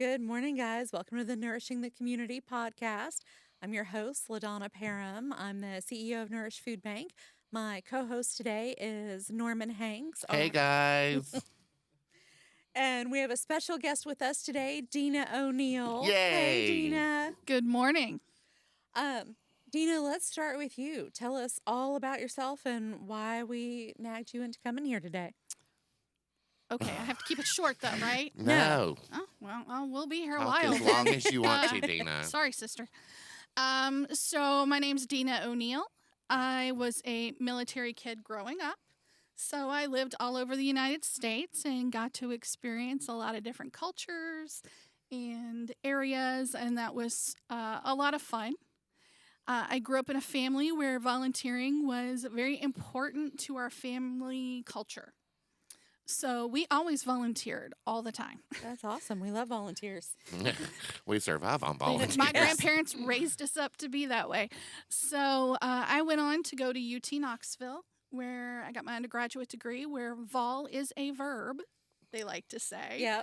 Good morning, guys. Welcome to the Nourishing the Community podcast. I'm your host, LaDonna Parham. I'm the CEO of Nourish Food Bank. My co-host today is Norman Hanks. Hey guys. And we have a special guest with us today, Dena Oneal. Hey, Yay. Dena. Good morning. Dena, let's start with you. Tell us all about yourself and why we nagged you into coming here today. Okay, I have to keep it short though, right? No. Oh, well, we'll be here a Talk while. as long as you want to, Dena. Sorry, sister. So my name's Dena Oneal. I was a military kid growing up. So I lived all over the United States and got to experience a lot of different cultures and areas, and that was a lot of fun. I grew up in a family where volunteering was very important to our family culture. So we always volunteered all the time. That's awesome. We love volunteers. We survive on volunteers. My grandparents raised us up to be that way. So I went on to go to UT Knoxville, where I got my undergraduate degree, where vol is a verb, they like to say. Yeah.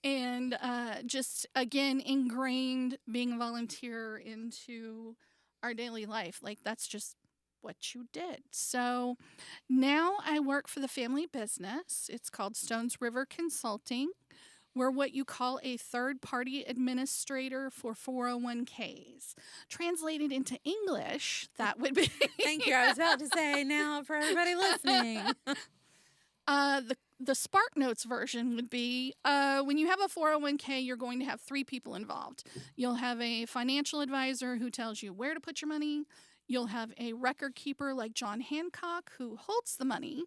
And just, again, ingrained being a volunteer into our daily life. Like, that's just what you did. So now I work for the family business. It's called Stones River Consulting. We're what you call a third-party administrator for 401ks. Translated into English, that would be... Thank you. I was about to say now for everybody listening. The Spark Notes version would be when you have a 401k, you're going to have three people involved. You'll have a financial advisor who tells you where to put your money. You'll have a record keeper like John Hancock who holds the money.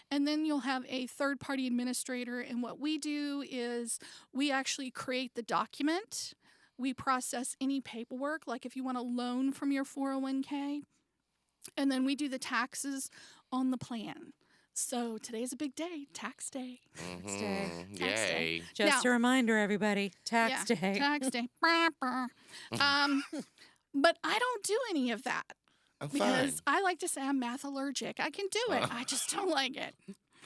And then you'll have a third-party administrator. And what we do is we actually create the document. We process any paperwork, like if you want a loan from your 401k. And then we do the taxes on the plan. So today's a big day, tax day. Tax day. Yay. Tax day. Just a reminder, everybody, tax day. Tax day. But I don't do any of that I'm because fine. I like to say I'm math allergic. I can do it. I just don't like it.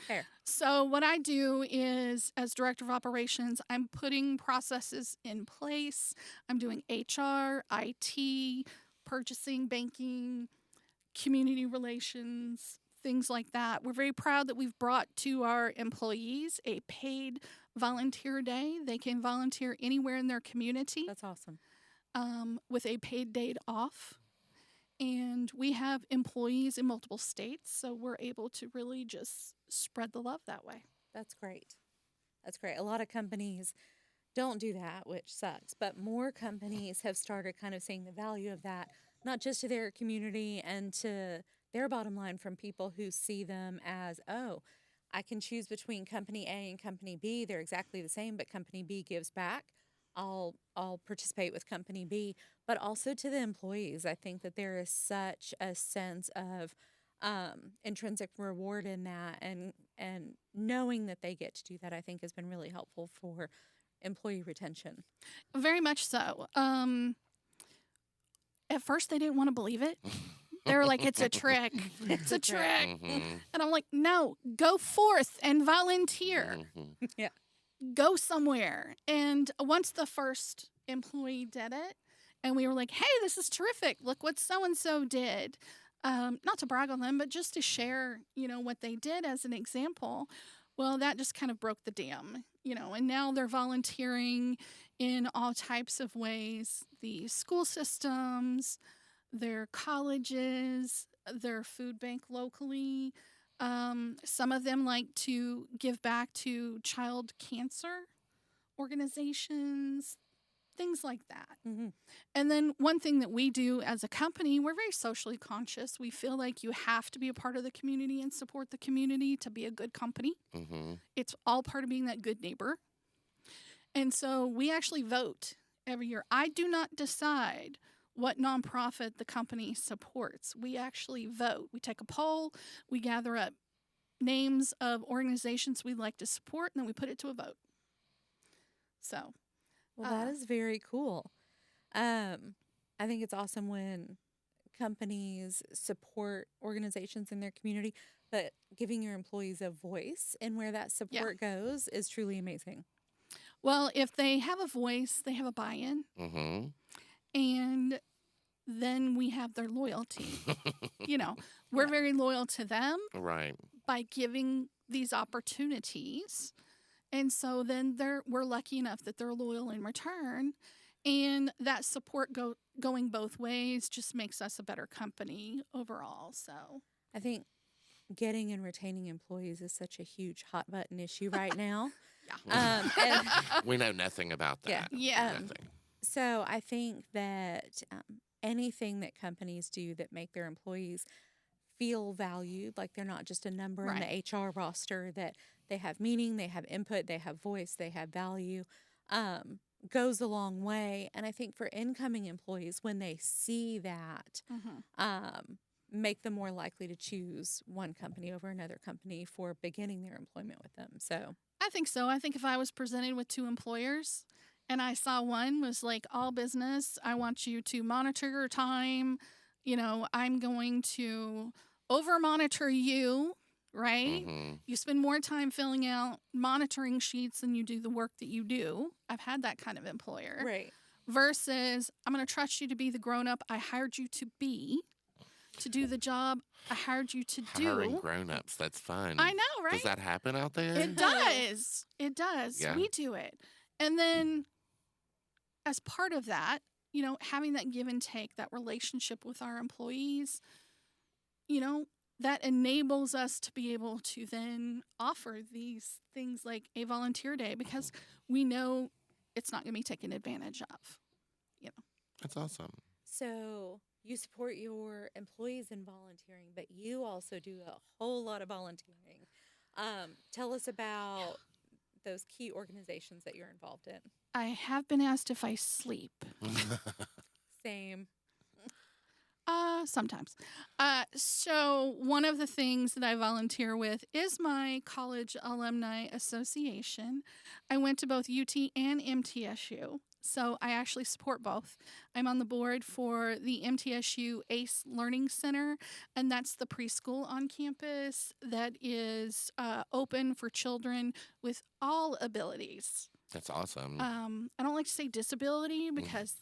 Fair. So what I do is, as director of operations, I'm putting processes in place. I'm doing HR, IT, purchasing, banking, community relations, things like that. We're very proud that we've brought to our employees a paid volunteer day. They can volunteer anywhere in their community That's awesome. with a paid day off. And we have employees in multiple states, so we're able to really just spread the love that way. That's great. That's great. A lot of companies don't do that, which sucks. But more companies have started kind of seeing the value of that, not just to their community and to their bottom line from people who see them as, oh, I can choose between company A and company B. They're exactly the same, but company B gives back. I'll participate with company B, but also to the employees. I think that there is such a sense of intrinsic reward in that, and knowing that they get to do that, I think, has been really helpful for employee retention. Very much so. At first, they didn't want to believe it. They were like, it's a trick. It's a trick. Mm-hmm. And I'm like, no, go forth and volunteer. Mm-hmm. Yeah. Go somewhere. And once the first employee did it, and we were like, hey, this is terrific. Look what so-and-so did. Not to brag on them, but just to share, what they did as an example. Well, that just kind of broke the dam, and now they're volunteering in all types of ways. The school systems, their colleges, their food bank locally. Some of them like to give back to child cancer organizations, things like that. Mm-hmm. And then one thing that we do as a company, we're very socially conscious. We feel like you have to be a part of the community and support the community to be a good company. Mm-hmm. It's all part of being that good neighbor. And so we actually vote every year. I do not decide what nonprofit the company supports. We actually vote. We take a poll, we gather up names of organizations we'd like to support, and then we put it to a vote. So, Well, that is very cool. I think it's awesome when companies support organizations in their community, but giving your employees a voice and where that support goes is truly amazing. Well, if they have a voice, they have a buy-in, Mm-hmm. and then we have their loyalty. You know, we're Yeah. very loyal to them Right. by giving these opportunities. And so then we're lucky enough that they're loyal in return. And that support going both ways just makes us a better company overall. So, I think getting and retaining employees is such a huge hot button issue right now. And We know nothing about Yeah. that. Yeah. Nothing. so I think that anything that companies do that make their employees feel valued, like they're not just a number in Right. the HR roster, that they have meaning, they have input, they have voice, they have value, goes a long way. And I think for incoming employees, when they see that, make them more likely to choose one company over another company for beginning their employment with them. So I think so. I think if I was presented with two employers and I saw one was like all business, I want you to monitor your time. You know, I'm going to over monitor you, right? Mm-hmm. You spend more time filling out monitoring sheets than you do the work that you do. I've had that kind of employer. right. Versus, I'm going to trust you to be the grown up I hired you to be, to do the job I hired you to Hiring do. grown-ups. That's fun. I know, right? Does that happen out there? It does. It does. Yeah. We do it. And then as part of that, you know, having that give and take, that relationship with our employees, you know, that enables us to be able to then offer these things like a volunteer day because we know it's not going to be taken advantage of. That's awesome. So you support your employees in volunteering, but you also do a whole lot of volunteering. Tell us about those key organizations that you're involved in. I have been asked if I sleep. Same. Sometimes. So one of the things that I volunteer with is my college alumni association. I went to both UT and MTSU, so I actually support both. I'm on the board for the MTSU ACE Learning Center, and that's the preschool on campus that is open for children with all abilities. That's awesome. I don't like to say disability because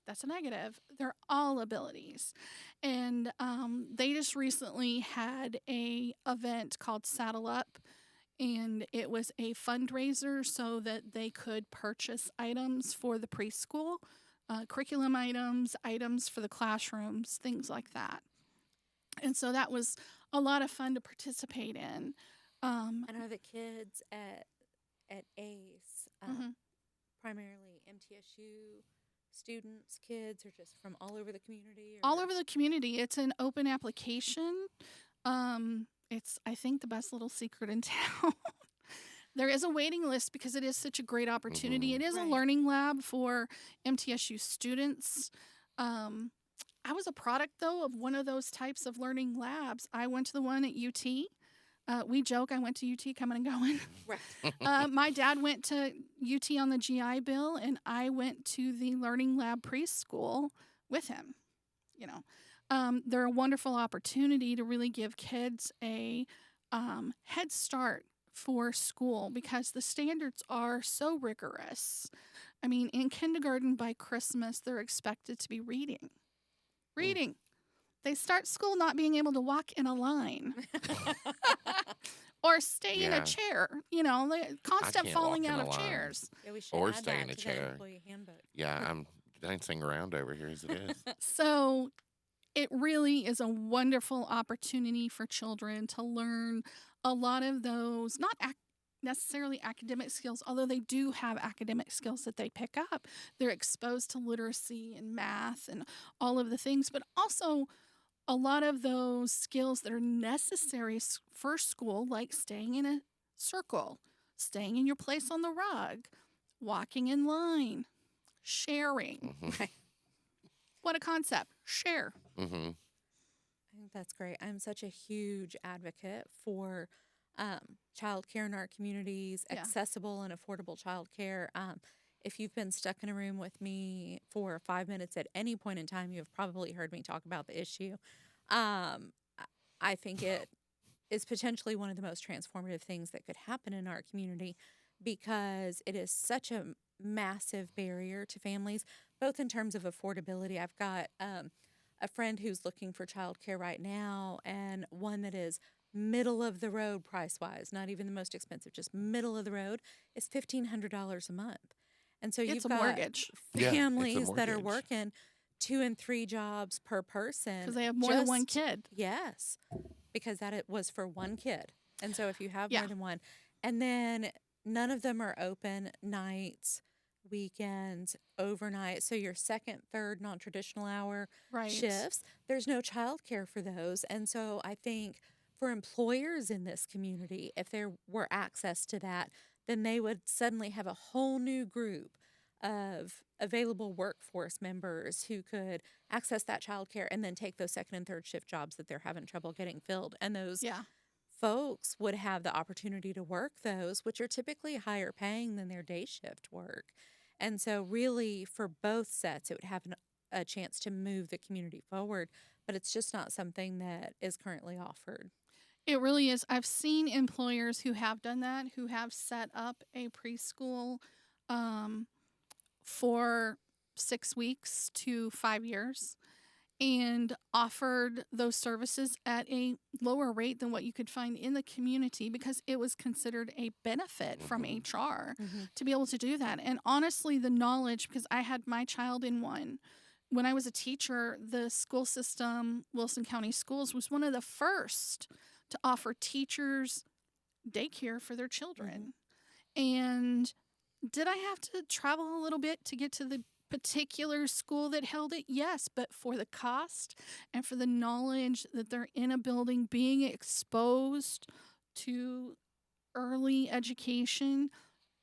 that's a negative. They're all abilities. And they just recently had a event called Saddle Up, and it was a fundraiser so that they could purchase items for the preschool, curriculum items for the classrooms, things like that. And so that was a lot of fun to participate in. And are the kids at ACE primarily MTSU students, kids, or just from all over the community? All over the community. It's an open application. It's, I think, the best little secret in town. There is a waiting list because it is such a great opportunity. It is a Right. learning lab for MTSU students. I was a product, though, of one of those types of learning labs. I went to the one at UT. We joke I went to UT coming and going. Right. My dad went to UT on the GI Bill, and I went to the Learning Lab preschool with him. You know, they're a wonderful opportunity to really give kids a head start for school because the standards are so rigorous. I mean, in kindergarten by Christmas, they're expected to be reading. Reading. They start school not being able to walk in a line or stay in a Yeah. chair. You know, the constant can't falling walk in out a of line. chairs. Yeah, we should Or add stay that in a to chair. the employee handbook. Yeah, I'm dancing around over here as it is. So it really is a wonderful opportunity for children to learn a lot of those, not necessarily academic skills, although they do have academic skills that they pick up. They're exposed to literacy and math and all of the things, but also a lot of those skills that are necessary for school, like staying in a circle, staying in your place on the rug, walking in line, sharing. Mhm. What a concept. Share. Mm-hmm. I think that's great. I'm such a huge advocate for childcare in our communities, Yeah. accessible and affordable childcare. If you've been stuck in a room with me for 5 minutes at any point in time, you have probably heard me talk about the issue. I think it is potentially one of the most transformative things that could happen in our community because it is such a massive barrier to families, both in terms of affordability. I've got a friend who's looking for childcare right now, and one that is middle of the road price wise, not even the most expensive, just middle of the road, is $1,500 a month. And so It's you've a got mortgage Yeah, it's a families that are mortgage. working 2 and 3 jobs per person. because they have more than one just- kid. Yes, because it was for one kid. And so if you have Yeah. more than one, and then none of them are open nights, weekends, overnight. So your second, third non-traditional hour Right. shifts, there's no childcare for those. And so I think for employers in this community, if there were access to that, then they would suddenly have a whole new group of available workforce members who could access that childcare and then take those second and third shift jobs that they're having trouble getting filled. And those Yeah. folks would have the opportunity to work those, which are typically higher paying than their day shift work. And so, really, for both sets, it would have a chance to move the community forward, but it's just not something that is currently offered. It really is. I've seen employers who have done that, who have set up a preschool for 6 weeks to 5 years and offered those services at a lower rate than what you could find in the community because it was considered a benefit from Mhm. HR to be able to do that. And honestly, the knowledge, because I had my child in one. When I was a teacher, the school system, Wilson County Schools, was one of the first to offer teachers daycare for their children. And did I have to travel a little bit to get to the particular school that held it? Yes, but for the cost and for the knowledge that they're in a building being exposed to early education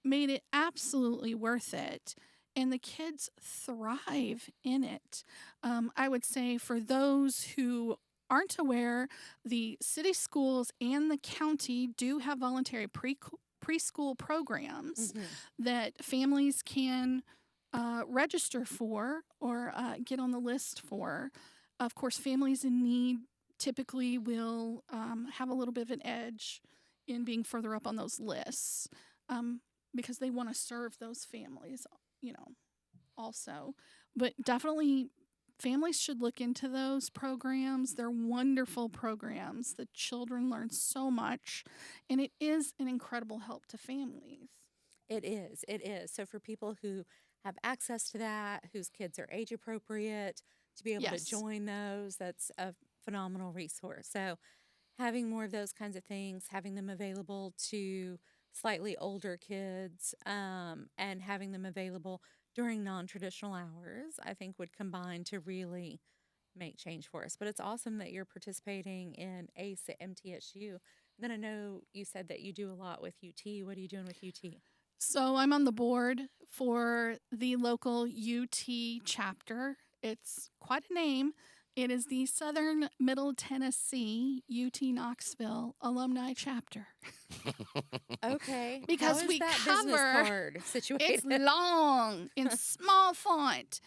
made it absolutely worth it. And the kids thrive in it. I would say for those who aren't aware, the city schools and the county do have voluntary preschool programs that families can register for or get on the list for. Of course, families in need typically will have a little bit of an edge in being further up on those lists because they want to serve those families, also. But definitely families should look into those programs. They're wonderful programs. The children learn so much, and it is an incredible help to families. It is. It is. So for people who have access to that, whose kids are age appropriate, to be able Yes. to join those, that's a phenomenal resource. So having more of those kinds of things, having them available to slightly older kids, and having them available during non-traditional hours, I think would combine to really make change for us. But it's awesome that you're participating in ACE at MTSU. Then I know you said that you do a lot with UT. What are you doing with UT? So I'm on the board for the local UT chapter. It's quite a name. It is the Southern Middle Tennessee UT Knoxville Alumni Chapter. Okay. Because How is we that cover- business card situated? It's long in small font.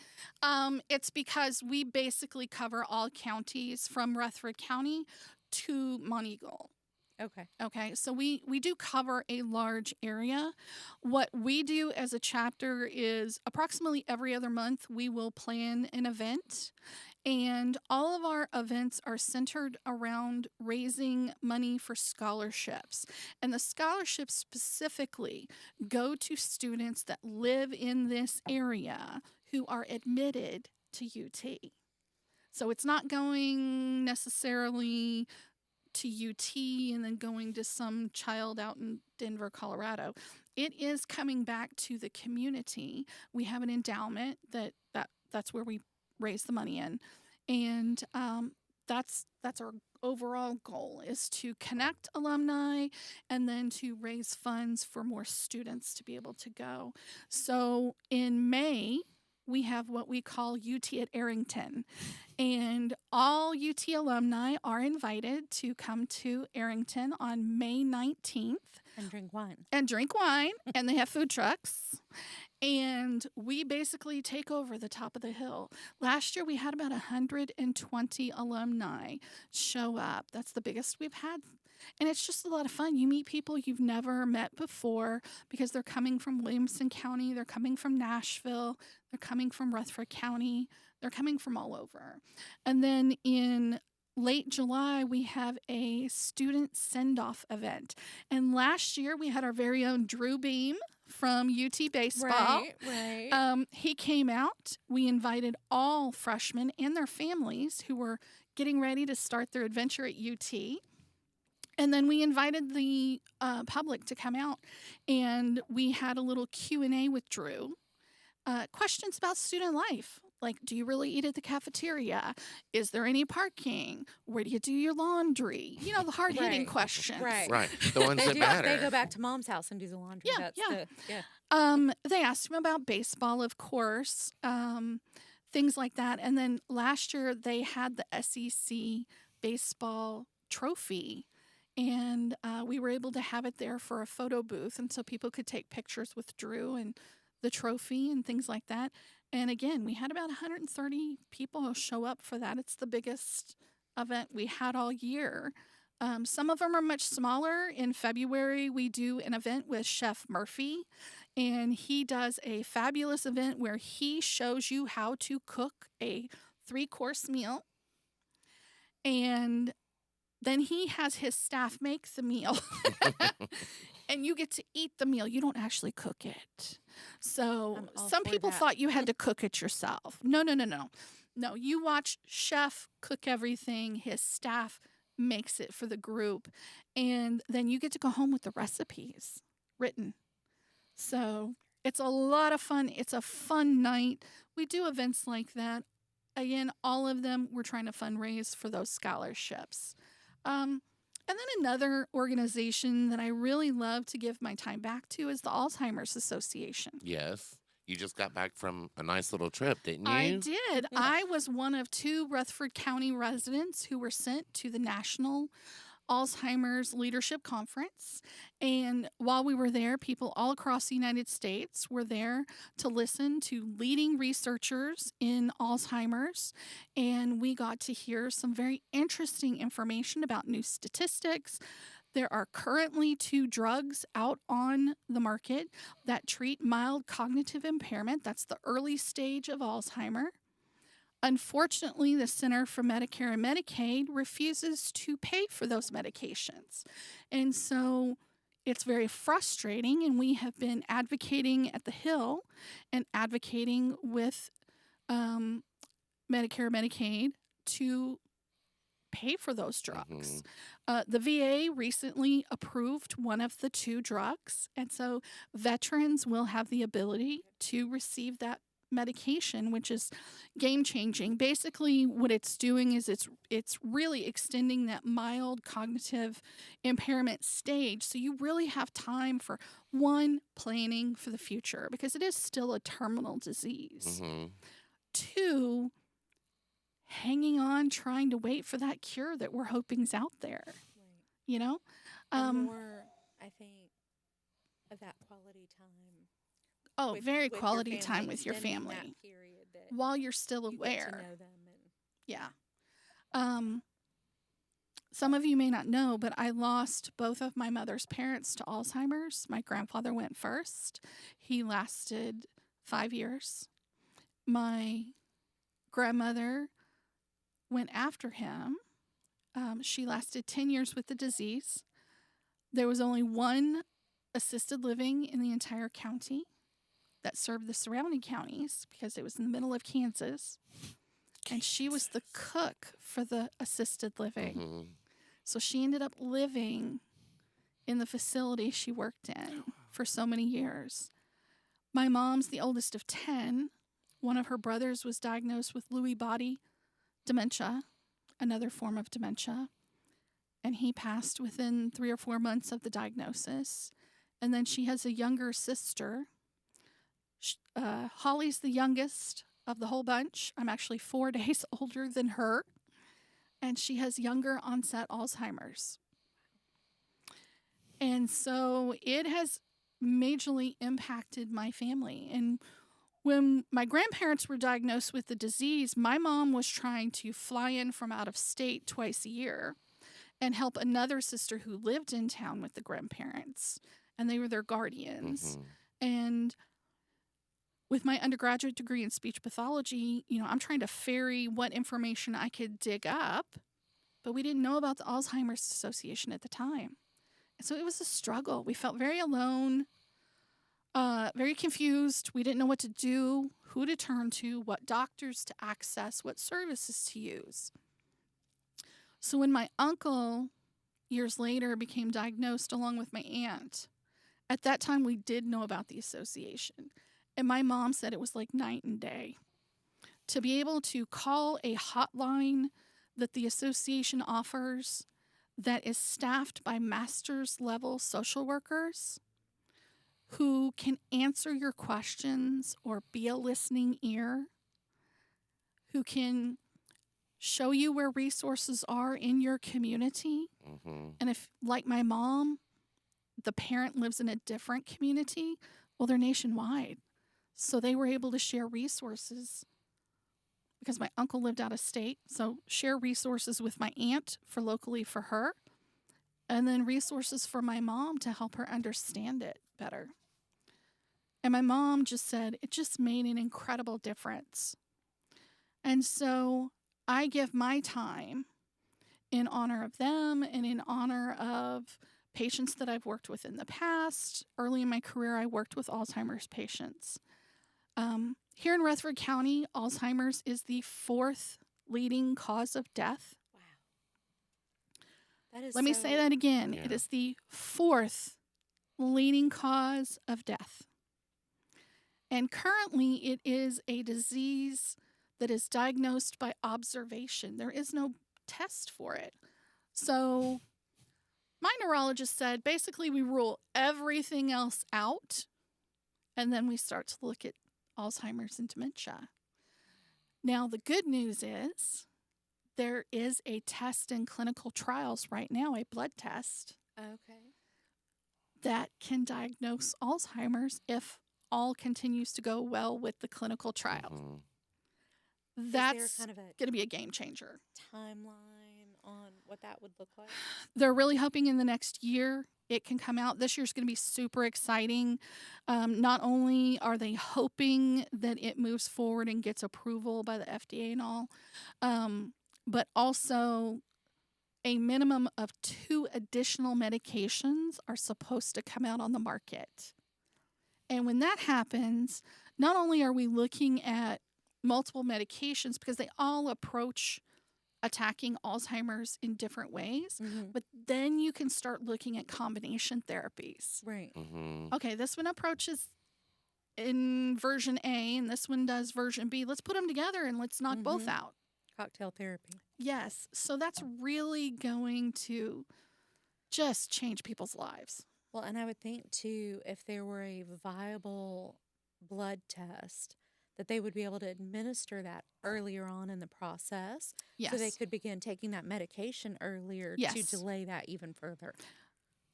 It's because we basically cover all counties from Rutherford County to Monteagle. Okay. Okay, so we do cover a large area. What we do as a chapter is approximately every other month we will plan an event. And all of our events are centered around raising money for scholarships. And the scholarships specifically go to students that live in this area who are admitted to UT. So it's not going necessarily to UT and then going to some child out in Denver, Colorado. It is coming back to the community. We have an endowment that's where we raise the money in, and that's our overall goal is to connect alumni and then to raise funds for more students to be able to go. So in May, we have what we call UT at Arrington. And all UT alumni are invited to come to Arrington on May 19th. And drink wine. And drink wine. And they have food trucks. And we basically take over the top of the hill. Last year, we had about 120 alumni show up. That's the biggest we've had. And it's just a lot of fun. You meet people you've never met before because they're coming from Williamson County, they're coming from Nashville, they're coming from Rutherford County, they're coming from all over. And then in late July, we have a student send-off event. And last year, we had our very own Drew Beam from UT Baseball. Right. He came out. We invited all freshmen and their families who were getting ready to start their adventure at UT. And then we invited the public to come out, and we had a little Q&A with Drew. Questions about student life. Like, do you really eat at the cafeteria? Is there any parking? Where do you do your laundry? You know, the hard-hitting Right. questions. Right. Right. The ones They that do. matter. They go back to mom's house and do the laundry. Yeah, That's yeah. yeah. They asked him about baseball, of course, things like that. And then last year, they had the SEC baseball trophy. And we were able to have it there for a photo booth. And so people could take pictures with Drew and the trophy and things like that. And again, we had about 130 people show up for that. It's the biggest event we had all year. Some of them are much smaller. In February, we do an event with Chef Murphy, and he does a fabulous event where he shows you how to cook a 3-course meal. And then he has his staff make the meal. And you get to eat the meal. You don't actually cook it. So I'm all some for people that. thought you had to cook it yourself. No. No, you watch Chef cook everything. His staff makes it for the group. And then you get to go home with the recipes written. So it's a lot of fun. It's a fun night. We do events like that. Again, all of them, we're trying to fundraise for those scholarships. And then another organization that I really love to give my time back to is the Alzheimer's Association. Yes. You just got back from a nice little trip, didn't you? I did. I was one of 2 Rutherford County residents who were sent to the National Alzheimer's Leadership Conference. And while we were there, people all across the United States were there to listen to leading researchers in Alzheimer's. And we got to hear some very interesting information about new statistics. There are currently 2 drugs out on the market that treat mild cognitive impairment. That's the early stage of Alzheimer. Unfortunately, the Center for Medicare and Medicaid refuses to pay for those medications. And so it's very frustrating, and we have been advocating at the Hill and advocating with Medicare and Medicaid to pay for those drugs. The VA recently approved one of the 2 drugs, and so veterans will have the ability to receive that medication, which is game-changing. Basically, what it's doing is it's really extending that mild cognitive impairment stage, so you really have time for, 1, planning for the future, because it is still a terminal disease. 2, hanging on, trying to wait for that cure that we're hoping's out there. Right. You know? And more, I think, of that quality time. Oh, with- very with your quality family, time with your extending family that period that while you're still you get to aware. know them and Yeah. Some of you may not know, but I lost both of my mother's parents to Alzheimer's. My grandfather went first. He lasted 5 years. My grandmother went after him. She lasted 10 years with the disease. There was only 1 assisted living in the entire county that served the surrounding counties because it was in the middle of Kansas. And she was the cook for the assisted living. So she ended up living in the facility she worked in for so many years. My mom's the oldest of 10. One of her brothers was diagnosed with Lewy body dementia, another form of dementia. And he passed within 3 or 4 months of the diagnosis. And then she has a younger sister. Holly's the youngest of the whole bunch. I'm actually 4 days older than her. And she has younger onset Alzheimer's. And so it has majorly impacted my family. And when my grandparents were diagnosed with the disease, my mom was trying to fly in from out of state twice a year. and help another sister who lived in town with the grandparents, and they were their guardians. And with my undergraduate degree in speech pathology, I'm trying to ferry what information I could dig up, but we didn't know about the Alzheimer's Association at the time. And so it was a struggle. We felt very alone, very confused. We didn't know what to do, who to turn to, what doctors to access, what services to use. So when my uncle, years later, became diagnosed along with my aunt, at that time we did know about the association. And my mom said it was like night and day. To be able to call a hotline that the association offers that is staffed by master's level social workers who can answer your questions or be a listening ear, who can show you where resources are in your community. And if, like my mom, the parent lives in a different community, well, they're nationwide. So they were able to share resources because my uncle lived out of state. So share resources with my aunt for locally for her, and then resources for my mom to help her understand it better. And my mom just said it just made an incredible difference. And so I give my time in honor of them and in honor of patients that I've worked with in the past. Early in my career, I worked with Alzheimer's patients. Here in Rutherford County, Alzheimer's is the 4th leading cause of death. Wow. That is Let me say that again. Yeah. It is the 4th leading cause of death. And currently, it is a disease that is diagnosed by observation. There is no test for it. So my neurologist said, basically, we rule everything else out, and then we start to look at Alzheimer's and dementia. Now, the good news is there is a test in clinical trials right now, a blood test, that can diagnose Alzheimer's if all continues to go well with the clinical trial. That's kind of a going to be a game changer. timeline on what that would look like? They're really hoping in the next year it can come out. This year's going to be super exciting. Not only are they hoping that it moves forward and gets approval by the FDA and all, but also a minimum of 2 additional medications are supposed to come out on the market. And when that happens, not only are we looking at multiple medications because they all approach attacking Alzheimer's in different ways, but then you can start looking at combination therapies. Right. Okay, this one approaches in version A and this one does version B. Let's put them together and let's knock both out. Cocktail therapy. Yes, so that's really going to just change people's lives. Well, and I would think, too, if there were a viable blood test, that they would be able to administer that earlier on in the process. Yes. So they could begin taking that medication earlier Yes. to delay that even further.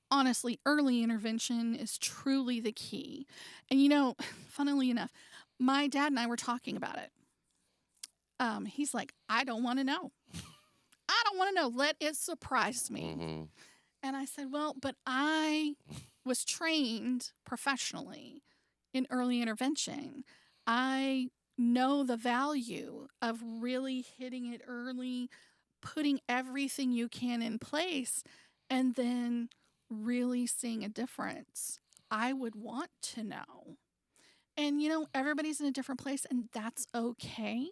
Honestly, early intervention is truly the key. And, funnily enough, my dad and I were talking about it. He's like, I don't want to know. I don't want to know. Let it surprise me. And I said, well, but I was trained professionally in early intervention. I know the value of really hitting it early, putting everything you can in place, and then really seeing a difference. I would want to know. And, everybody's in a different place, and that's okay.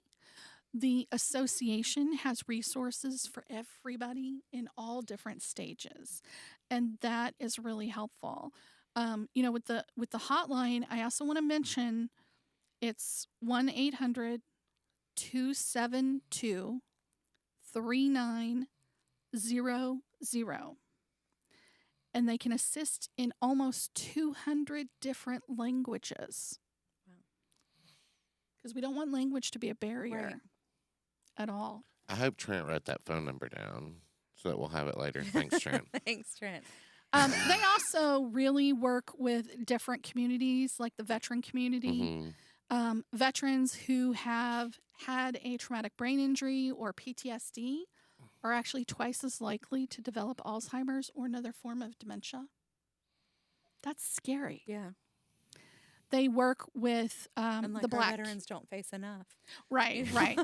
The association has resources for everybody in all different stages, and that is really helpful. With the hotline, I also want to mention it's 1-800-272-3900, and they can assist in almost 200 different languages. Wow. Because we don't want language to be a barrier. Right. At all. I hope Trent wrote that phone number down so that we'll have it later. Thanks, Trent. Thanks, Trent. They also really work with different communities, like the veteran community. Veterans who have had a traumatic brain injury or PTSD are actually twice as likely to develop Alzheimer's or another form of dementia. That's scary. Yeah. They work with And like the our Black. veterans don't face enough. Right, right.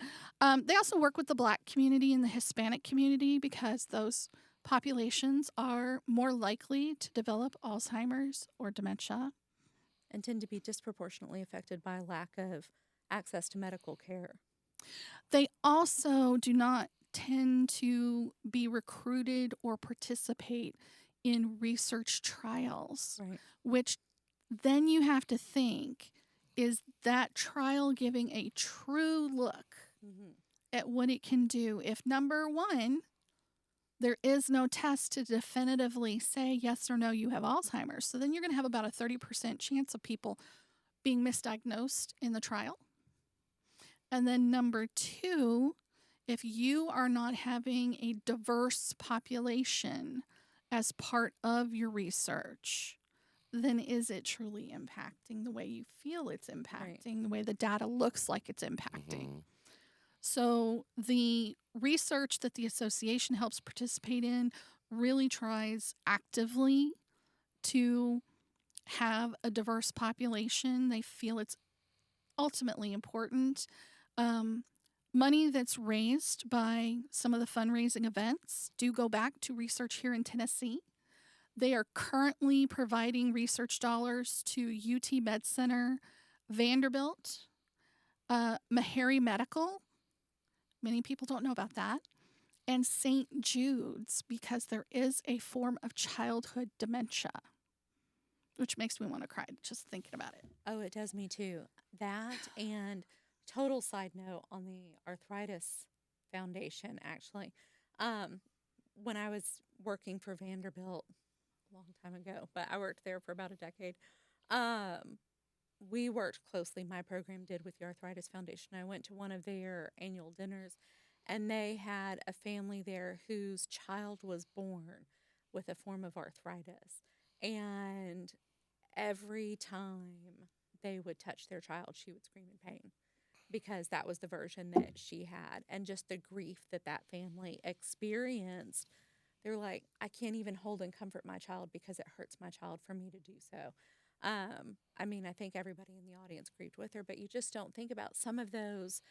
They also work with the Black community and the Hispanic community because those populations are more likely to develop Alzheimer's or dementia. And tend to be disproportionately affected by lack of access to medical care. They also do not tend to be recruited or participate in research trials, Right. which then you have to think, is that trial giving a true look Mm-hmm. at what it can do if, number one, there is no test to definitively say yes or no, you have Alzheimer's. So then you're going to have about a 30% chance of people being misdiagnosed in the trial. And then number two, if you are not having a diverse population as part of your research, then is it truly impacting the way you feel it's impacting, the way the data looks like it's impacting? Mm-hmm. So the research that the association helps participate in really tries actively to have a diverse population. They feel it's ultimately important. Money that's raised by some of the fundraising events do go back to research here in Tennessee. They are currently providing research dollars to UT Med Center, Vanderbilt, Meharry Medical. Many people don't know about that. And St. Jude's, because there is a form of childhood dementia, which makes me want to cry just thinking about it. Oh, it does me too. That and total side note on the Arthritis Foundation, actually. When I was working for Vanderbilt a long time ago, but I worked there for about a decade, we worked closely, my program did, with the Arthritis Foundation. I went to one of their annual dinners, and they had a family there whose child was born with a form of arthritis. And every time they would touch their child, she would scream in pain because that was the version that she had. And just the grief that that family experienced, they're like, I can't even hold and comfort my child because it hurts my child for me to do so. I mean, I think everybody in the audience grieved with her, but you just don't think about some of those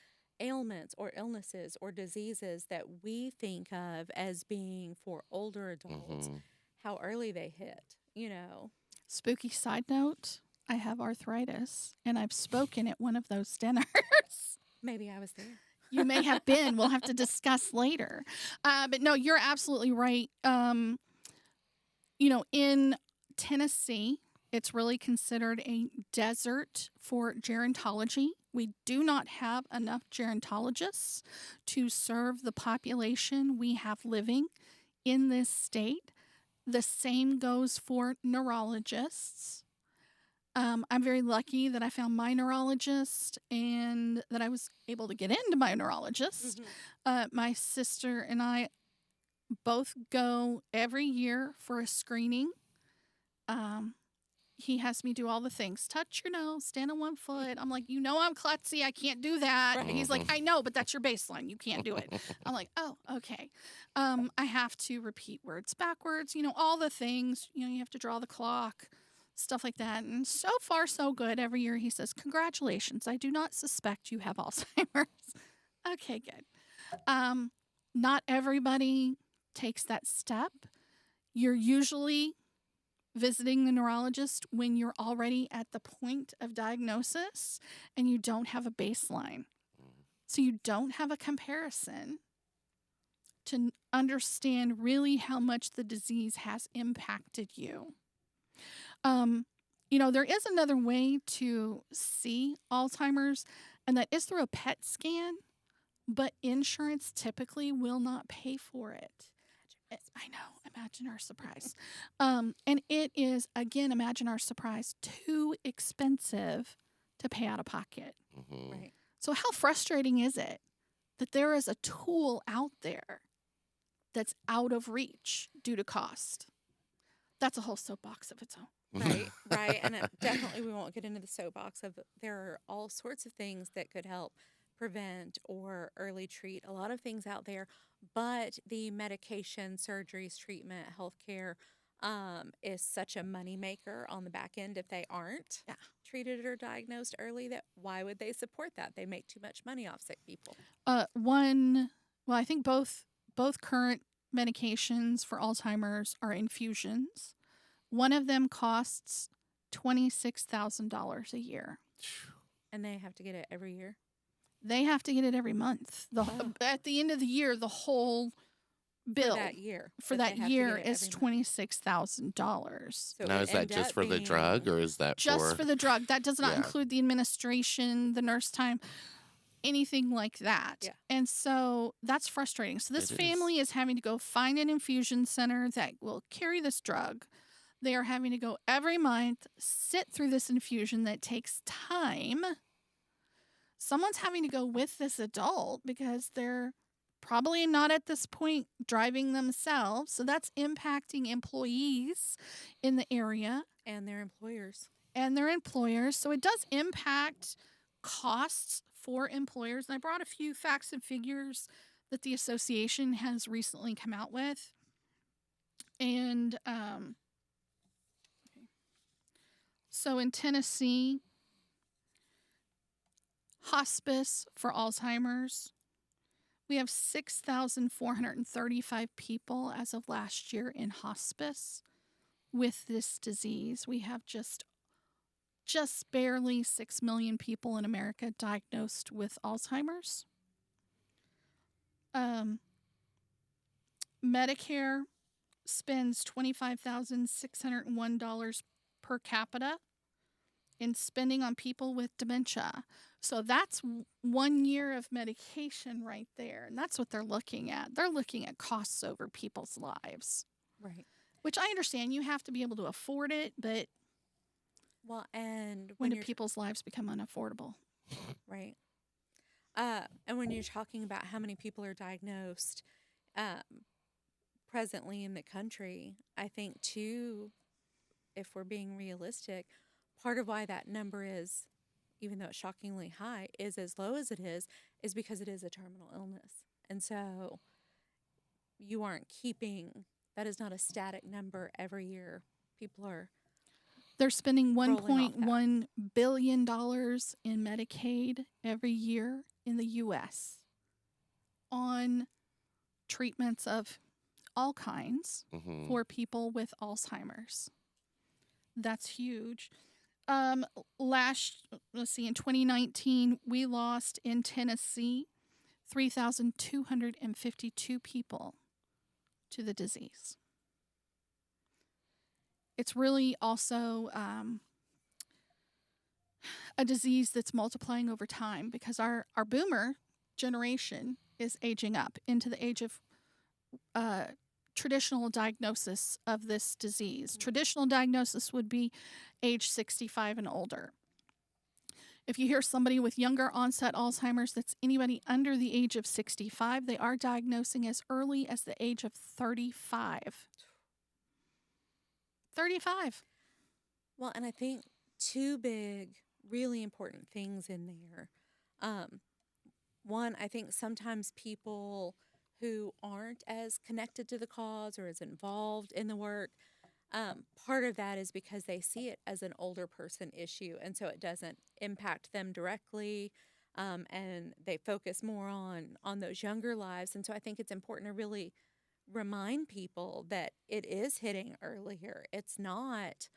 ailments or illnesses or diseases that we think of as being for older adults, Mm-hmm. how early they hit, you know. Spooky side note, I have arthritis, and I've spoken at one of those dinners. Maybe I was there. You may have been. We'll have to discuss later. But no, you're absolutely right. In Tennessee, it's really considered a desert for gerontology. We do not have enough gerontologists to serve the population we have living in this state. The same goes for neurologists. I'm very lucky that I found my neurologist and that I was able to get into my neurologist. Mm-hmm. My sister and I both go every year for a screening. He has me do all the things. Touch your nose, stand on one foot. I'm like, I'm klutzy. I can't do that. Right. He's like, I know, but that's your baseline. You can't do it. I'm like, oh, okay. I have to repeat words backwards, all the things. You have to draw the clock, stuff like that. And so far, so good. Every year he says, congratulations. I do not suspect you have Alzheimer's. Okay, good. Not everybody takes that step. You're usually visiting the neurologist when you're already at the point of diagnosis and you don't have a baseline. So you don't have a comparison to understand really how much the disease has impacted you. There is another way to see Alzheimer's, and that is through a PET scan, but insurance typically will not pay for it. I know. Imagine our surprise. And it is, again, imagine our surprise, too expensive to pay out of pocket. Mm-hmm. Right. So how frustrating is it that there is a tool out there that's out of reach due to cost? That's a whole soapbox of its own. Right. And definitely we won't get into the soapbox of there are all sorts of things that could help prevent or early treat. A lot of things out there but the medication, surgeries, treatment, healthcare is such a moneymaker on the back end if they aren't Yeah. treated or diagnosed early. That why would they support that? They make too much money off sick people. Well, I think both current medications for Alzheimer's are infusions. One of them costs $26,000 a year. And they have to get it every year. They have to get it every month. At the end of the year, the whole bill for that year is $26,000. So Now, it is that end just up for the drug, being- or is that Just for the drug. That does not Yeah. include the administration, the nurse time, anything like that. Yeah. And so that's frustrating. So this It is. family is having to go find an infusion center that will carry this drug. They are having to go every month, sit through this infusion that takes time. Someone's having to go with this adult because they're probably not at this point driving themselves. So that's impacting employees in the area and their employers. So it does impact costs for employers. And I brought a few facts and figures that the association has recently come out with. And so in Tennessee, hospice for Alzheimer's, we have 6,435 people as of last year in hospice with this disease. We have just barely 6 million people in America diagnosed with Alzheimer's. Medicare spends $25,601 per capita in spending on people with dementia. So that's 1 year of medication right there. And that's what they're looking at. They're looking at costs over people's lives. Right. Which I understand you have to be able to afford it, but Well, and when do you're people's lives become unaffordable? right. And when you're talking about how many people are diagnosed presently in the country, I think too, if we're being realistic, part of why that number is, even though it's shockingly high, is as low as it is because it is a terminal illness. And so you aren't keeping, that is not a static number every year. People are They're spending rolling off that. $1.1 billion in Medicaid every year in the U.S. on treatments of all kinds Mhm. for people with Alzheimer's. That's huge. In 2019, we lost in Tennessee 3,252 people to the disease. It's really also a disease that's multiplying over time because our boomer generation is aging up into the age of traditional diagnosis of this disease. Traditional diagnosis would be age 65 and older. If you hear somebody with younger onset Alzheimer's that's anybody under the age of 65, they are diagnosing as early as the age of 35. 35. Well, and I think two big, really important things in there. One, I think sometimes people who aren't as connected to the cause or as involved in the work, part of that is because they see it as an older person issue, and so it doesn't impact them directly, and they focus more on those younger lives. And so I think it's important to really remind people that it is hitting earlier. It's not,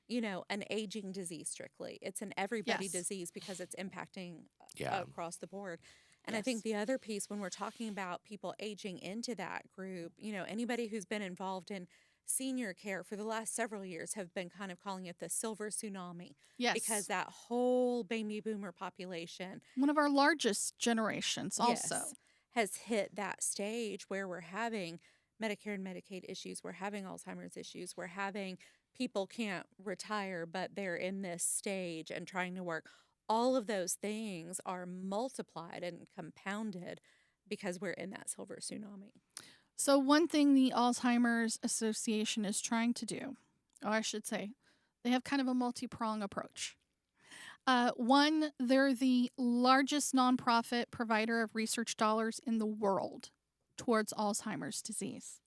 an aging disease strictly. It's an everybody Yes. disease because it's impacting Yeah. across the board. And I Yes. think the other piece, when we're talking about people aging into that group, anybody who's been involved in senior care for the last several years have been kind of calling it the silver tsunami. Yes. Because that whole baby boomer population one of our largest generations also. yes, has hit that stage where we're having Medicare and Medicaid issues, we're having Alzheimer's issues, we're having people can't retire, but they're in this stage and trying to work. All of those things are multiplied and compounded because we're in that silver tsunami. So one thing the Alzheimer's Association is trying to do, or I should say, they have kind of a multi-prong approach. One, they're the largest nonprofit provider of research dollars in the world. towards Alzheimer's disease.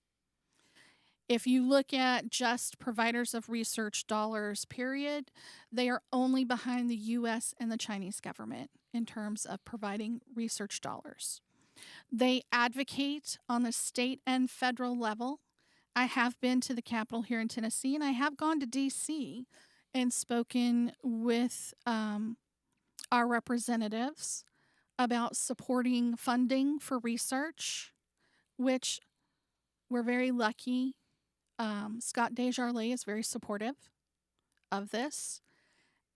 If you look at just providers of research dollars, period, they are only behind the U.S. and the Chinese government in terms of providing research dollars. They advocate on the state and federal level. I have been to the Capitol here in Tennessee, and I have gone to D.C. and spoken with our representatives about supporting funding for research, which we're very lucky. Scott Desjardins is very supportive of this,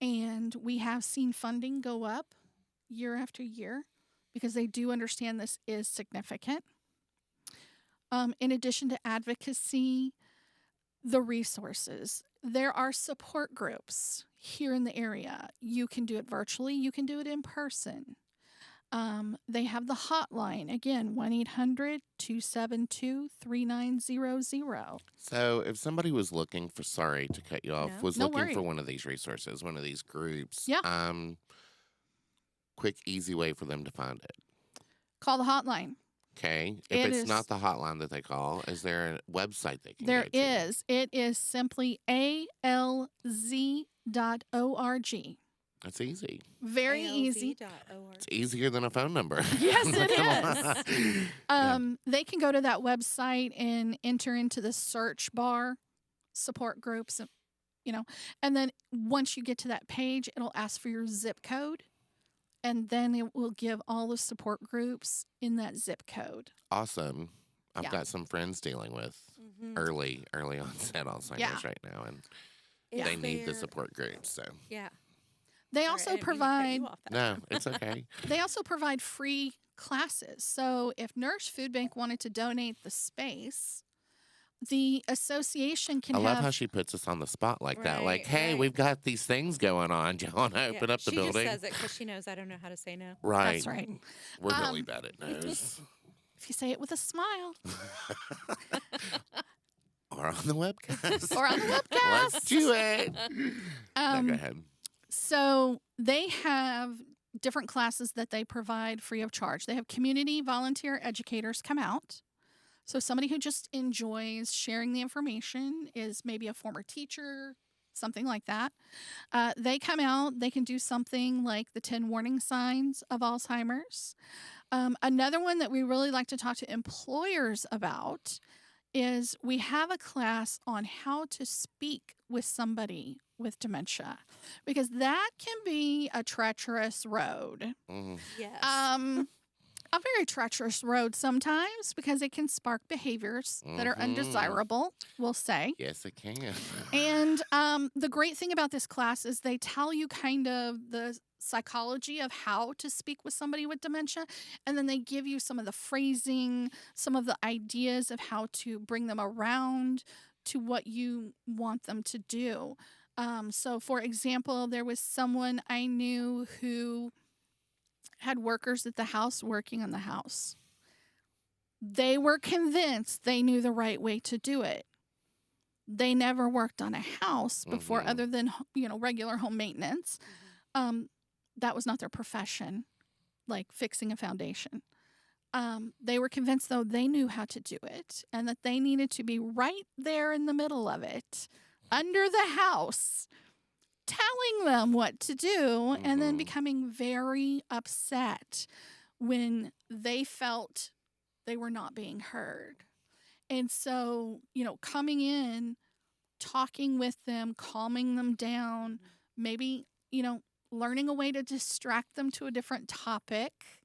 and we have seen funding go up year after year because they do understand this is significant. In addition to advocacy, the resources. There are support groups here in the area. You can do it virtually. You can do it in person. They have the hotline, again, 1-800-272-3900. So if somebody was looking for, sorry to cut you off, No. was No looking worry. for one of these resources, one of these groups, Yeah. quick, easy way for them to find it. Call the hotline. Okay. If It it's is- not the hotline that they call, is there a website they can There go to? is. It is simply alz.org. That's easy. Very easy. ALZ.org. It's easier than a phone number. Yes, it is. Yeah. They can go to that website and enter into the search bar, support groups, and then once you get to that page, it'll ask for your zip code, and then it will give all the support groups in that zip code. Awesome. I've Yeah. got some friends dealing with Mhm. early onset Alzheimer's Yeah. right now, and Is they need the there- support groups. So Yeah. They Sorry, I also didn't mean to cut provide you off that no, time. it's okay. They also provide free classes. So if Nourish Food Bank wanted to donate the space, the association can I love have. how she puts us on the spot like that. Like, Right, hey, right. we've got these things going on. Do you want to Yeah, open up the she building? just says it because she knows I don't know how to say no. Right. That's right. We're really Um, bad at no's. If you say it with a smile Or on the webcast. or on the webcast. Let's do it. No, go ahead. So they have different classes that they provide free of charge. They have community volunteer educators come out. So somebody who just enjoys sharing the information is maybe a former teacher, something like that. They come out, they can do something like the 10 warning signs of Alzheimer's. Another one that we really like to talk to employers about is we have a class on how to speak with somebody with dementia, because that can be a treacherous road. Mhm. Yes. A very treacherous road sometimes because it can spark behaviors that are Mhm. undesirable, we'll say. Yes, it can. And the great thing about this class is they tell you kind of the psychology of how to speak with somebody with dementia, and then they give you some of the phrasing, some of the ideas of how to bring them around to what you want them to do. So, for example, there was someone I knew who had workers at the house working on the house. They were convinced they knew the right way to do it. They never worked on a house before, Mhm. other than regular home maintenance. That was not their profession, like fixing a foundation. They were convinced, though, they knew how to do it and that they needed to be right there in the middle of it, under the house, telling them what to do, and then Mhm. becoming very upset when they felt they were not being heard. And so, coming in, talking with them, calming them down, maybe, learning a way to distract them to a different topic.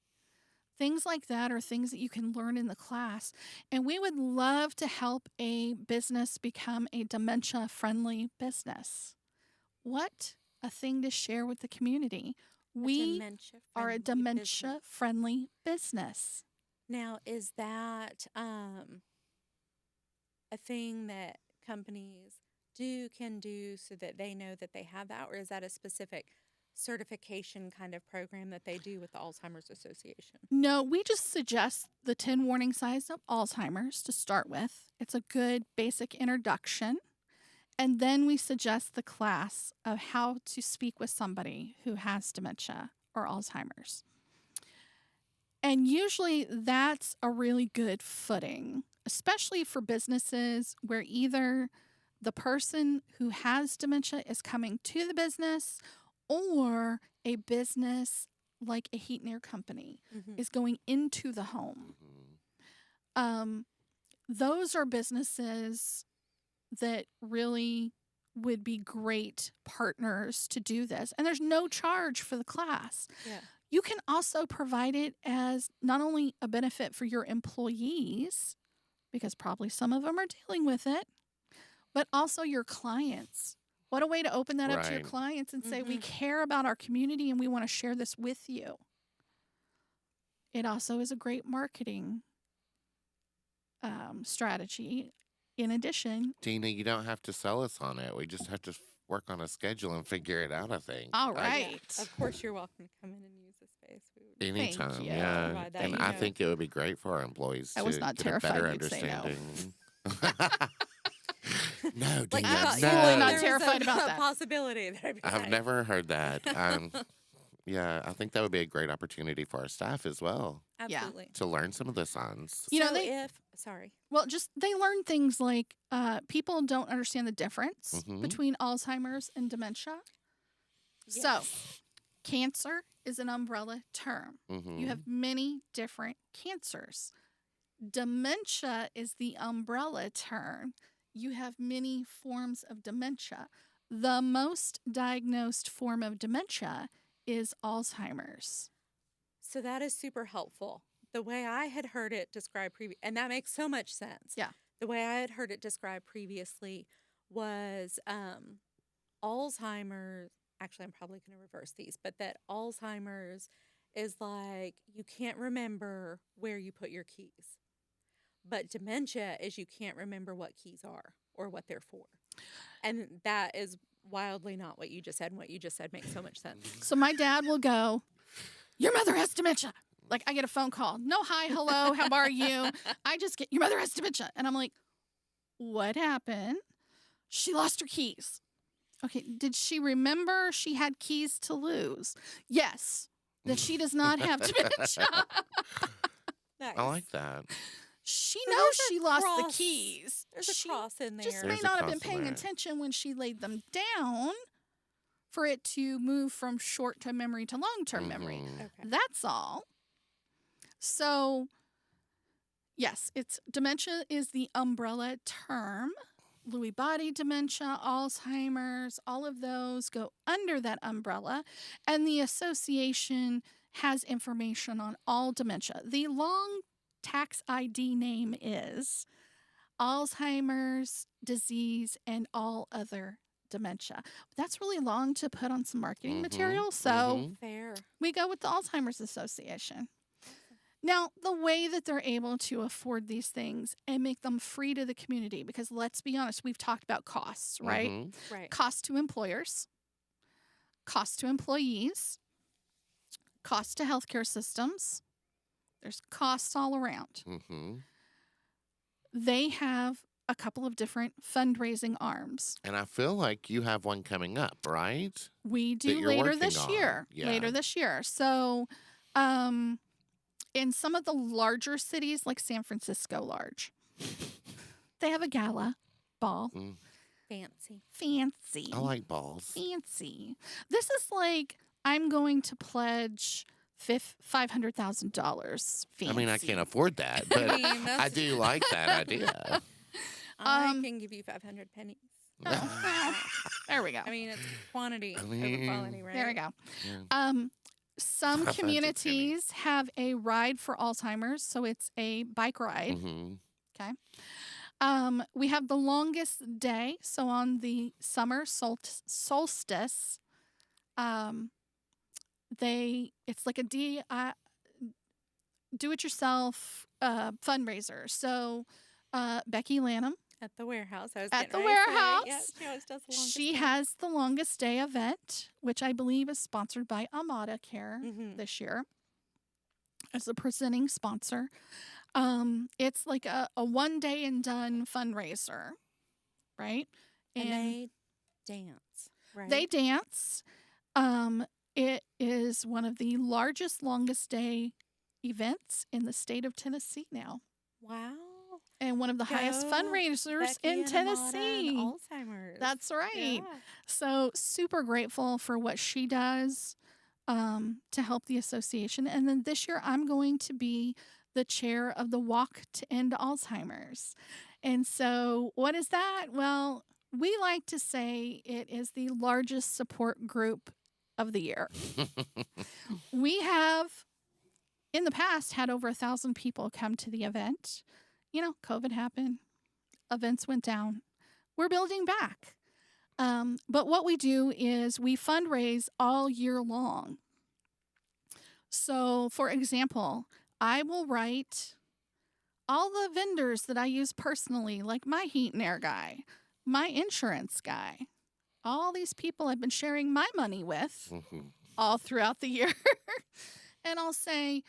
Things like that are things that you can learn in the class. And we would love to help a business become a dementia-friendly business. What a thing to share with the community. We are a dementia-friendly business. Now, is that a thing that companies can do so that they know that they have that, or is that a specific certification kind of program that they do with the Alzheimer's Association? No, we just suggest the 10 warning signs of Alzheimer's to start with. It's a good basic introduction. And then we suggest the class of how to speak with somebody who has dementia or Alzheimer's. And usually that's a really good footing, especially for businesses where either the person who has dementia is coming to the business or a business like a heat and air company is going into the home. Those are businesses that really would be great partners to do this. And there's no charge for the class. Yeah. You can also provide it as not only a benefit for your employees, because probably some of them are dealing with it, but also your clients. What a way to open that up to your Right. clients and say, we care about our community and we want to share this with you. It also is a great marketing strategy. In addition, Dena, you don't have to sell us on it. We just have to work on a schedule and figure it out, I think. all I- right. Of course, you're welcome to come in and use the space. We would Anytime, you. yeah. Provide that, And you I know. think it would be great for our employees I to was not get a terrified better you'd say no. understanding. No, Like, Dena, I thought no. Absolutely not there was terrified a about that. possibility that I'd be I've like, never heard that. Yeah, I think that would be a great opportunity for our staff as well Absolutely. to learn some of the signs. You know, So they- sorry. Well, just they learn things like people don't understand the difference Mhm. between Alzheimer's and dementia. So, cancer is an umbrella term. Mhm. You have many different cancers. Dementia is the umbrella term. You have many forms of dementia. The most diagnosed form of dementia is Alzheimer's. So that is super helpful. The way I had heard it described and that makes so much sense. Yeah. The way I had heard it described previously was Alzheimer's. Actually, I'm probably going to reverse these, but that Alzheimer's is like you can't remember where you put your keys. But dementia is you can't remember what keys are or what they're for. And that is wildly not what you just said. And what you just said makes so much sense. So my dad will go, your mother has dementia. Like I get a phone call. No, hi, hello, how are you? I just get, your mother has dementia. And I'm like, what happened? She lost her keys. Okay, did she remember she had keys to lose? Yes, that she does not have dementia. Nice. I like that. She So knows there's a she lost the cross. keys. There's a She cross in there. just may There's a not have been cross in paying there. attention when she laid them down for it to move from short-term memory to long-term memory. Mhm. Okay. That's all. So, yes, it's dementia is the umbrella term. Lewy body dementia, Alzheimer's, all of those go under that umbrella. And the association has information on all dementia. The long tax ID name is Alzheimer's disease and all other dementia. That's really long to put on some marketing Mhm, material. So, mhm. Fair. we go with the Alzheimer's Association. Now, the way that they're able to afford these things and make them free to the community, because let's be honest, we've talked about costs, right? Mhm. Right. Cost to employers, cost to employees, cost to healthcare systems. There's costs all around. Mhm. They have a couple of different fundraising arms. And I feel like you have one coming up, right? We do you're later working this on. year. Yeah. Later this year. So, in some of the larger cities, like San Francisco, large, they have a gala ball. Mm. Fancy. Fancy. I like balls. Fancy. This is like I'm going to pledge $500,000. Fancy. I mean, I can't afford that, but I mean, I that's- do like that idea. I Um, can give you 500 pennies. There we go. I mean, it's quantity I over mean- quality, right? There we go. Yeah. Some 500 communities have a ride for Alzheimer's, so it's a bike ride. Mhm. We have the longest day, so on the summer solstice, it's like a do-it-yourself fundraiser. So Becky Lanham, At the warehouse. I was At getting the ready to say, warehouse. Yeah, she always does the longest she day. has the longest day event, which I believe is sponsored by Amada Care Mhm. this year as a presenting sponsor. It's like a one day and done fundraiser, right? And they dance, right? They dance. It is one of the largest, longest day events in the state of Tennessee now, Wow. and one of the highest Go, fundraisers Becky in and Amada and Tennessee. Alzheimer's. That's right. Yeah. So super grateful for what she does to help the association. And then this year, I'm going to be the chair of the Walk to End Alzheimer's. And so, what is that? Well, we like to say it is the largest support group of the year. We have, in the past, had over 1,000 people come to the event. You know, COVID happened, events went down. We're building back. But what we do is we fundraise all year long. So, for example, I will write all the vendors that I use personally, like my heat and air guy, my insurance guy, all these people I've been sharing my money with all throughout the year. And I'll say,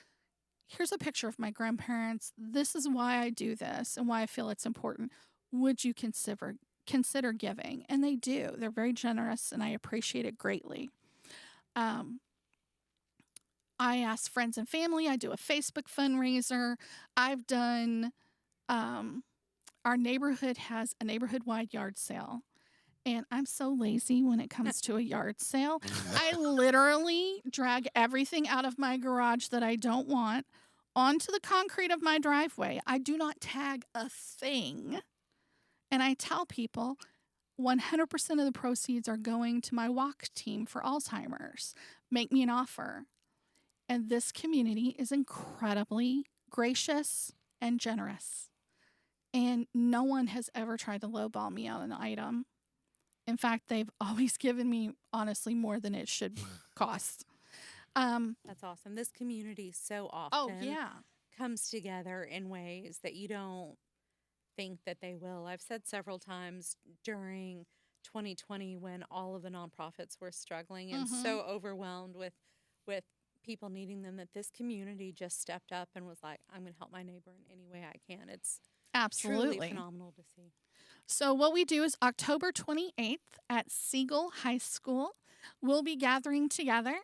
here's a picture of my grandparents. This is why I do this and why I feel it's important. Would you consider giving? And they do. They're very generous, and I appreciate it greatly. I ask friends and family. I do a Facebook fundraiser. I've done, our neighborhood has a neighborhood-wide yard sale. And I'm so lazy when it comes to a yard sale. I literally drag everything out of my garage that I don't want onto the concrete of my driveway. I do not tag a thing. And I tell people 100% of the proceeds are going to my walk team for Alzheimer's. Make me an offer. And this community is incredibly gracious and generous. And no one has ever tried to lowball me on an item. In fact, they've always given me, honestly, more than it should cost. That's awesome. This community so often comes together in ways that you don't think that they will. I've said several times during 2020 when all of the nonprofits were struggling and so overwhelmed with people needing them, that this community just stepped up and was like, I'm going to help my neighbor in any way I can. It's absolutely truly phenomenal to see. So what we do is October 28th at Siegel High School, we'll be gathering together.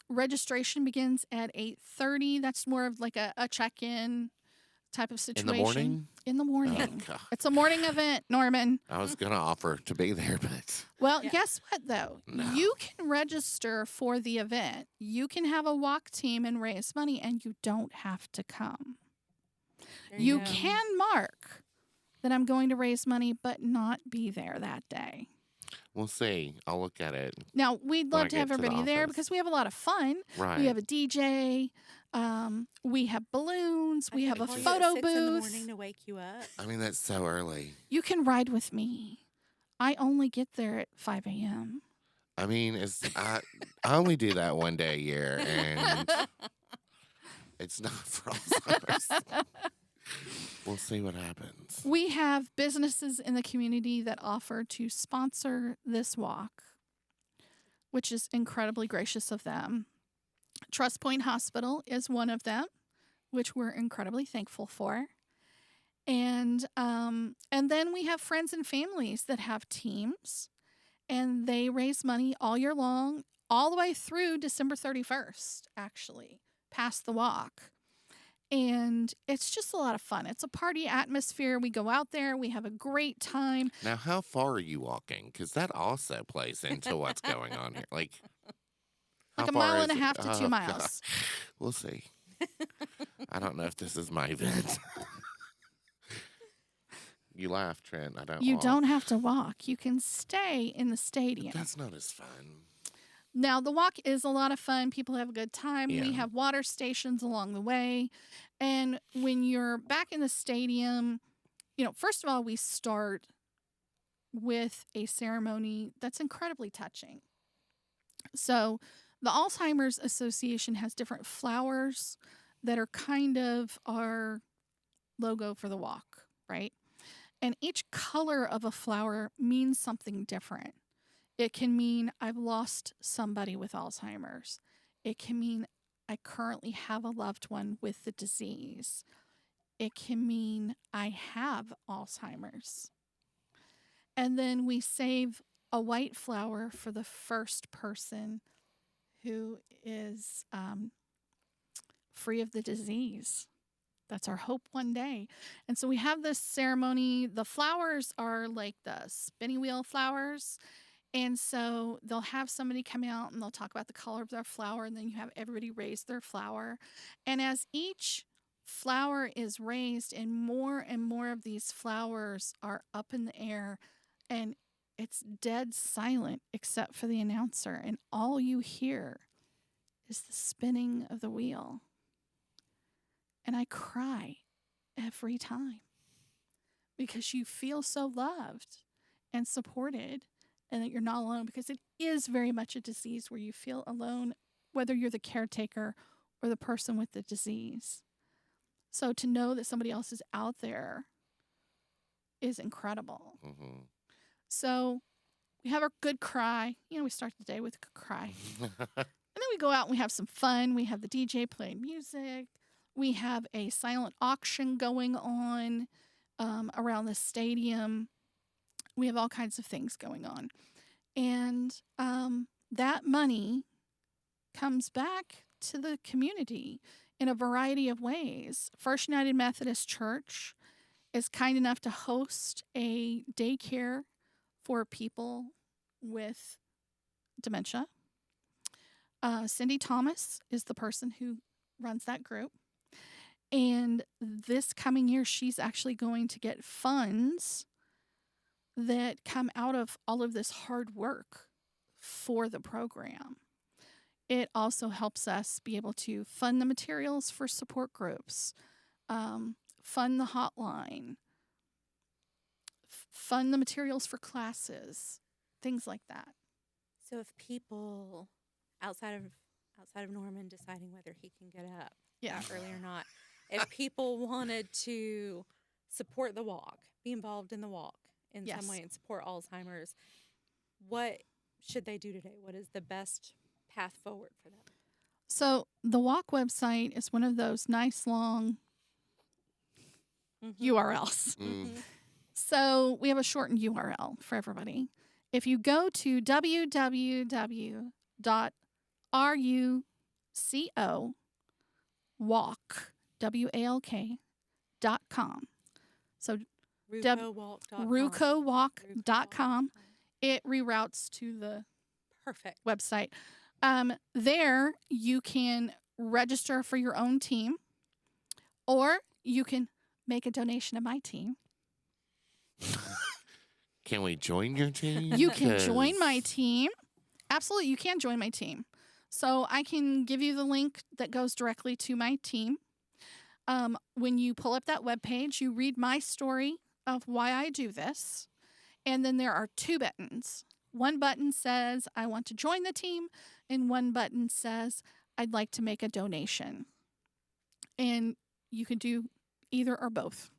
Registration begins at 8:30. That's more of like a check-in type of situation. In the morning? In the morning. God. It's a morning event, Norman. I was going to offer to be there, but Well, guess what, though? No. You can register for the event. You can have a walk team and raise money, and you don't have to come. There You go. can mark that I'm going to raise money, but not be there that day. we'll see. I'll look at it. Now, we'd When I love to get have to the everybody there office. because we have a lot of fun. Right. We have a DJ. We have balloons. We I have a call you photo at 6 in the booth. morning to wake you up. I mean, that's so early. You can ride with me. I only get there at 5 a.m. I mean, I only do that one day a year, and it's not for Alzheimer's. We'll see what happens. We have businesses in the community that offer to sponsor this walk, which is incredibly gracious of them. Trust Point Hospital is one of them, which we're incredibly thankful for. And then we have friends and families that have teams, and they raise money all year long, all the way through December 31st, actually, past the walk. And it's just a lot of fun. It's a party atmosphere. We go out there. We have a great time. Now, how far are you walking? Because that also plays into what's going on here. Like how Like a far mile is and a it? half to 2 Oh, miles. God. We'll see. I don't know if this is my event. You laugh, Trent. I don't You walk. don't have to walk. You can stay in the stadium. That's not as fun. Now, the walk is a lot of fun. People have a good time. Yeah. We have water stations along the way. And when you're back in the stadium, first of all, we start with a ceremony that's incredibly touching. So the Alzheimer's Association has different flowers that are kind of our logo for the walk, right? And each color of a flower means something different. It can mean I've lost somebody with Alzheimer's. It can mean I currently have a loved one with the disease. It can mean I have Alzheimer's. And then we save a white flower for the first person who is free of the disease. That's our hope one day. And so we have this ceremony. The flowers are like the spinning wheel flowers. And so they'll have somebody come out and they'll talk about the color of their flower. And then you have everybody raise their flower. And as each flower is raised and more of these flowers are up in the air, and it's dead silent except for the announcer. And all you hear is the spinning of the wheel. And I cry every time because you feel so loved and supported, and that you're not alone, because it is very much a disease where you feel alone, whether you're the caretaker or the person with the disease. So to know that somebody else is out there is incredible. Mm-hmm. So we have our good cry. We start the day with a good cry. And then we go out and we have some fun. We have the DJ playing music. We have a silent auction going on around the stadium. We have all kinds of things going on. And that money comes back to the community in a variety of ways. First United Methodist Church is kind enough to host a daycare for people with dementia. Cindy Thomas is the person who runs that group. And this coming year, she's actually going to get funds that come out of all of this hard work for the program. It also helps us be able to fund the materials for support groups, fund the hotline, fund the materials for classes, things like that. So if people outside of Norman deciding whether he can get up early or not, if people wanted to support the walk, be involved in the walk in some way and support Alzheimer's, what should they do today? What is the best path forward for them? So the walk website is one of those nice long URLs. So we have a shortened URL for everybody. If you go to www.rucowalk.com. So rucowalk.com. It reroutes to the perfect website. There you can register for your own team, or you can make a donation to my team. Can we join your team? You can join my team. Absolutely, you can join my team. So I can give you the link that goes directly to my team. When you pull up that webpage, you read my story of why I do this. And then there are two buttons. One button says, I want to join the team. And one button says, I'd like to make a donation. And you can do either or both.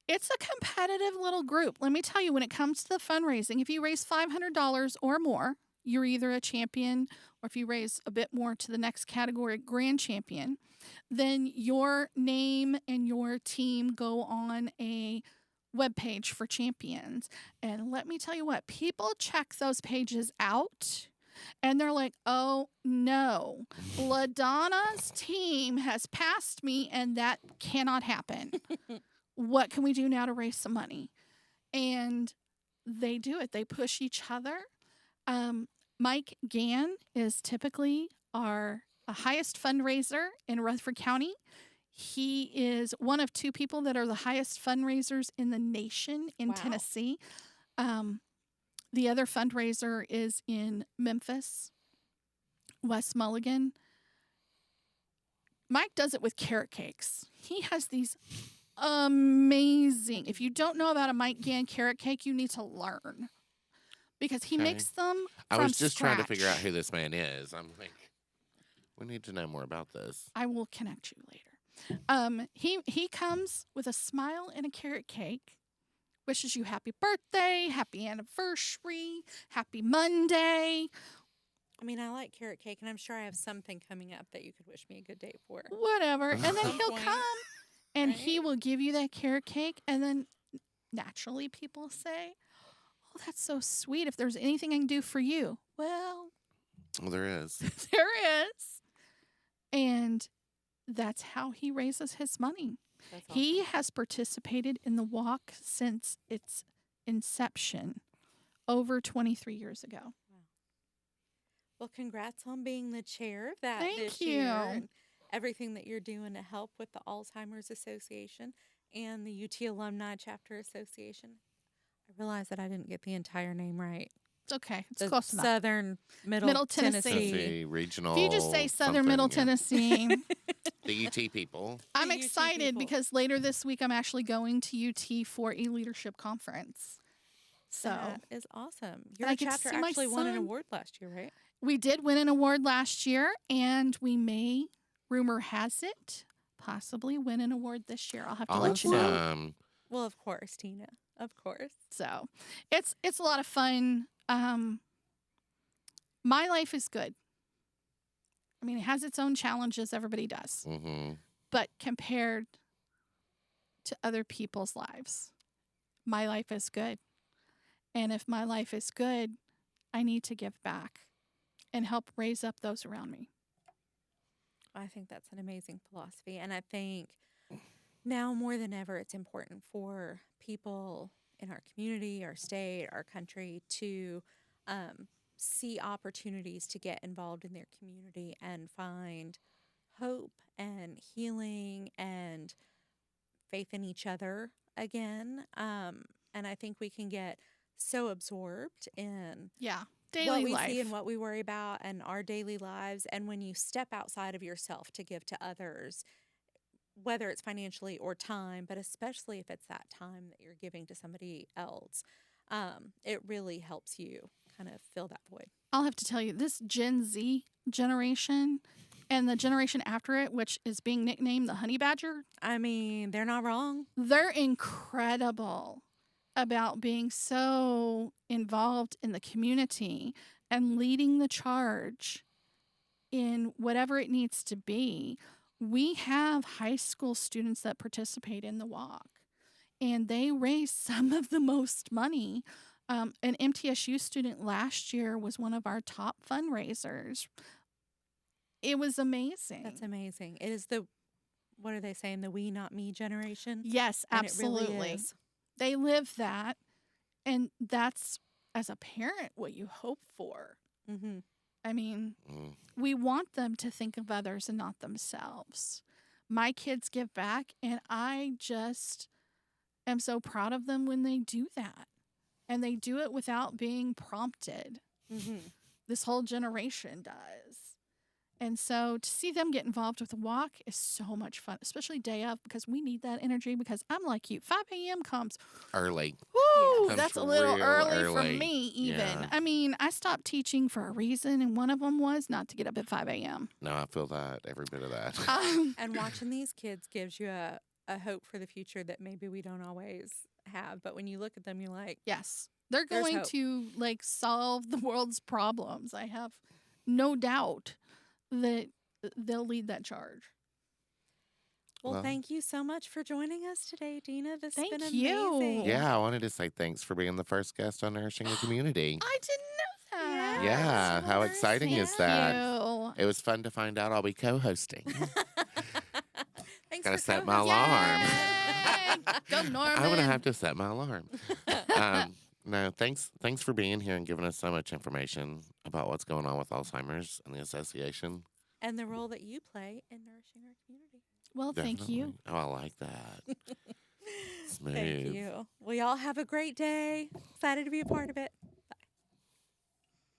It's a competitive little group. Let me tell you, when it comes to the fundraising, if you raise $500 or more, you're either a champion, or if you raise a bit more to the next category, grand champion, then your name and your team go on a webpage for champions. And let me tell you what, people check those pages out and they're like, oh no, LaDonna's team has passed me and that cannot happen. What can we do now to raise some money? And they do it. They push each other. Mike Gann is typically our highest fundraiser in Rutherford County. He is one of two people that are the highest fundraisers in the nation in Tennessee. The other fundraiser is in Memphis, West Mulligan. Mike does it with carrot cakes. He has these amazing. If you don't know about a Mike Gann carrot cake, you need to learn. Because he makes them I from was just scratch. trying to figure out who this man is. I'm like, we need to know more about this. I will connect you later. He comes with a smile and a carrot cake, wishes you happy birthday, happy anniversary, happy Monday. I mean, I like carrot cake, and I'm sure I have something coming up that you could wish me a good day for. Whatever. And then he'll point, come and right? he will give you that carrot cake. And then naturally people say, oh, that's so sweet. If there's anything I can do for you. Well, Well, there is. there is. And that's how he raises his money. That's He awesome. has participated in the walk since its inception over 23 years ago. Well, congrats on being the chair of that Thank this you. year and everything that you're doing to help with the Alzheimer's Association and the UT Alumni Chapter Association. I realize that I didn't get the entire name right. It's okay. It's The close enough. Southern Middle, Middle Tennessee. Tennessee regional. If you just say Southern Middle something, yeah. Tennessee, The UT people. I'm The UT excited people. because later this week I'm actually going to UT for a leadership conference. So That is awesome. Your I get to chapter see my actually won an son. award last year, right? we did win an award last year, and we may, rumor has it, possibly win an award this year. I'll have to let you know. Awesome. Well, of course, Tina. Of course. So it's a lot of fun. My life is good. I mean, it has its own challenges. Everybody does. Mm-hmm. But compared to other people's lives, my life is good. And if my life is good, I need to give back and help raise up those around me. I think that's an amazing philosophy. And I think now more than ever, it's important for people in our community, our state, our country to see opportunities to get involved in their community and find hope and healing and faith in each other again. And I think we can get so absorbed in Yeah. what Daily we life. see and what we worry about and our daily lives. And when you step outside of yourself to give to others, whether it's financially or time, but especially if it's that time that you're giving to somebody else, it really helps you kind of fill that void. I'll have to tell you, this Gen Z generation and the generation after it, which is being nicknamed the honey badger, I mean, they're not wrong. they're incredible about being so involved in the community and leading the charge in whatever it needs to be. We have high school students that participate in the walk, and they raise some of the most money. An MTSU student last year was one of our top fundraisers. It was amazing. That's amazing. It is the, what are they saying? The we, not me generation. Yes, And absolutely. It really is. They live that, and that's, as a parent, what you hope for. Mm-hmm. I mean, Mm. we want them to think of others and not themselves. My kids give back, and I just am so proud of them when they do that. And they do it without being prompted. Mm-hmm. This whole generation does. And so to see them get involved with the walk is so much fun, especially day of, because we need that energy. Because I'm like you, 5 a.m. comes. Early. Woo, Comes that's a little real early for early. me, even. Yeah. I mean, I stopped teaching for a reason, and one of them was not to get up at 5 a.m. No, I feel that. Every bit of that. And watching these kids gives you a hope for the future that maybe we don't always have. But when you look at them, you're like, Yes. They're There's going hope. to solve the world's problems. I have no doubt that they'll lead that charge. well, Well- thank you so much for joining us today, Dena. This has Thank been you. amazing. Yeah, I wanted to say thanks for being the first guest on Nourishing the Community. I didn't know that. Yeah, how exciting is that? You. It was fun to find out I'll be co-hosting. Thanks Gotta for set my co-hosting. alarm. Yay. Go Norman. I'm gonna have to set my alarm. No, thanks for being here and giving us so much information about what's going on with Alzheimer's and the association. And the role that you play in nourishing our community. Well, thank you. Definitely. Oh, I like that. Smooth. Thank you. Well, y'all have a great day. Excited to be a part of it.